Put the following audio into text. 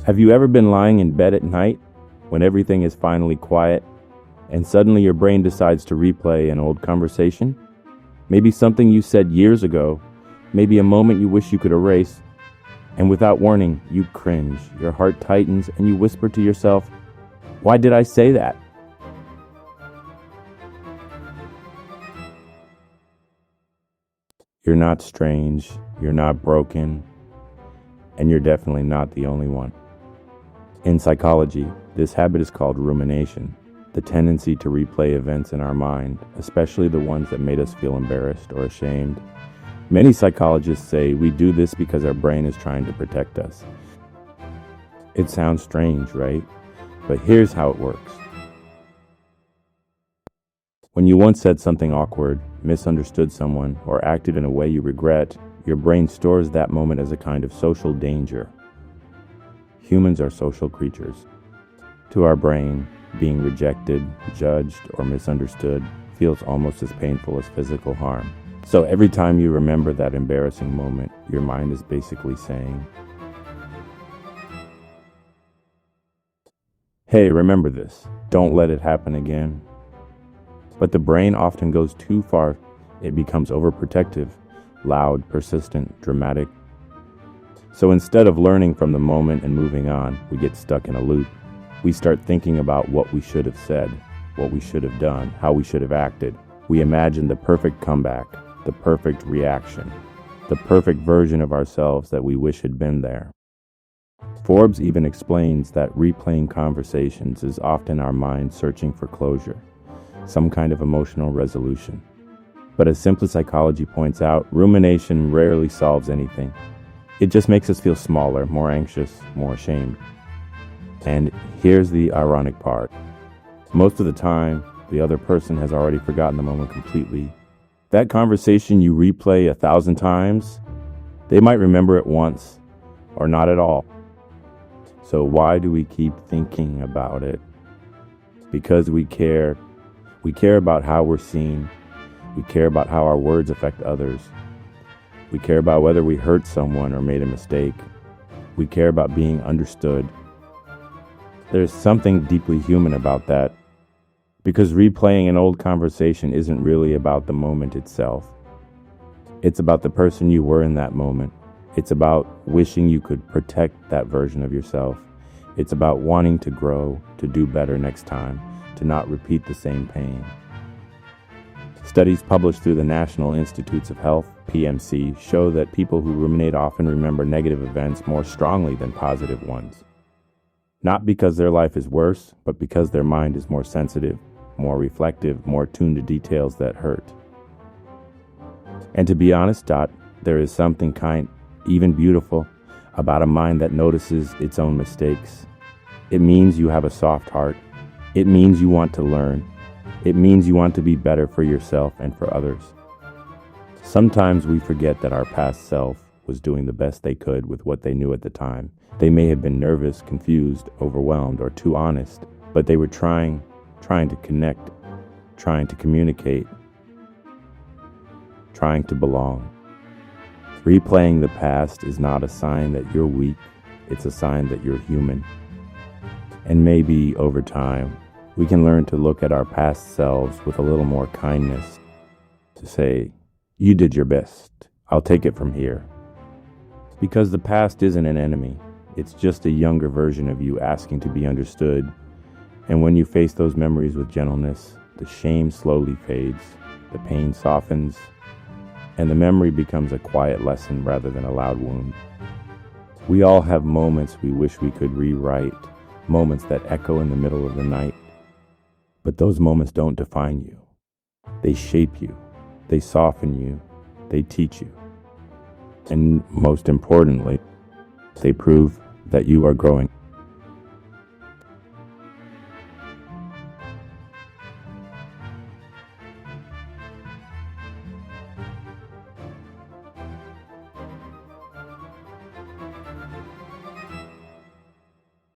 Have you ever been lying in bed at night when everything is finally quiet and suddenly your brain decides to replay an old conversation? Maybe something you said years ago, maybe a moment you wish you could erase, and without warning, you cringe, your heart tightens, and you whisper to yourself, "Why did I say that?" You're not strange, you're not broken, and you're definitely not the only one. In psychology, this habit is called rumination, the tendency to replay events in our mind, especially the ones that made us feel embarrassed or ashamed. Many psychologists say we do this because our brain is trying to protect us. It sounds strange, right? But here's how it works. When you once said something awkward, misunderstood someone, or acted in a way you regret, your brain stores that moment as a kind of social danger. Humans are social creatures. To our brain, being rejected, judged, or misunderstood feels almost as painful as physical harm. So every time you remember that embarrassing moment, your mind is basically saying, "Hey, remember this. Don't let it happen again." But the brain often goes too far. It becomes overprotective, loud, persistent, dramatic. So instead of learning from the moment and moving on, we get stuck in a loop. We start thinking about what we should have said, what we should have done, how we should have acted. We imagine the perfect comeback, the perfect reaction, the perfect version of ourselves that we wish had been there. Forbes even explains that replaying conversations is often our mind searching for closure, some kind of emotional resolution. But as Simply Psychology points out, rumination rarely solves anything. It just makes us feel smaller, more anxious, more ashamed. And here's the ironic part. Most of the time, the other person has already forgotten the moment completely. That conversation you replay 1,000 times, they might remember it once, or not at all. So why do we keep thinking about it? Because we care. We care about how we're seen. We care about how our words affect others. We care about whether we hurt someone or made a mistake. We care about being understood. There's something deeply human about that, because replaying an old conversation isn't really about the moment itself. It's about the person you were in that moment. It's about wishing you could protect that version of yourself. It's about wanting to grow, to do better next time, to not repeat the same pain. Studies published through the National Institutes of Health, PMC, show that people who ruminate often remember negative events more strongly than positive ones. Not because their life is worse, but because their mind is more sensitive, more reflective, more tuned to details that hurt. And to be honest, there is something kind, even beautiful, about a mind that notices its own mistakes. It means you have a soft heart. It means you want to learn. It means you want to be better for yourself and for others. Sometimes we forget that our past self was doing the best they could with what they knew at the time. They may have been nervous, confused, overwhelmed, or too honest, but they were trying to connect, trying to communicate, trying to belong. Replaying the past is not a sign that you're weak, it's a sign that you're human. And maybe over time, we can learn to look at our past selves with a little more kindness, to say, "You did your best, I'll take it from here." Because the past isn't an enemy, it's just a younger version of you asking to be understood. And when you face those memories with gentleness, the shame slowly fades, the pain softens, and the memory becomes a quiet lesson rather than a loud wound. We all have moments we wish we could rewrite, moments that echo in the middle of the night. But those moments don't define you. They shape you, they soften you, they teach you. And most importantly, they prove that you are growing.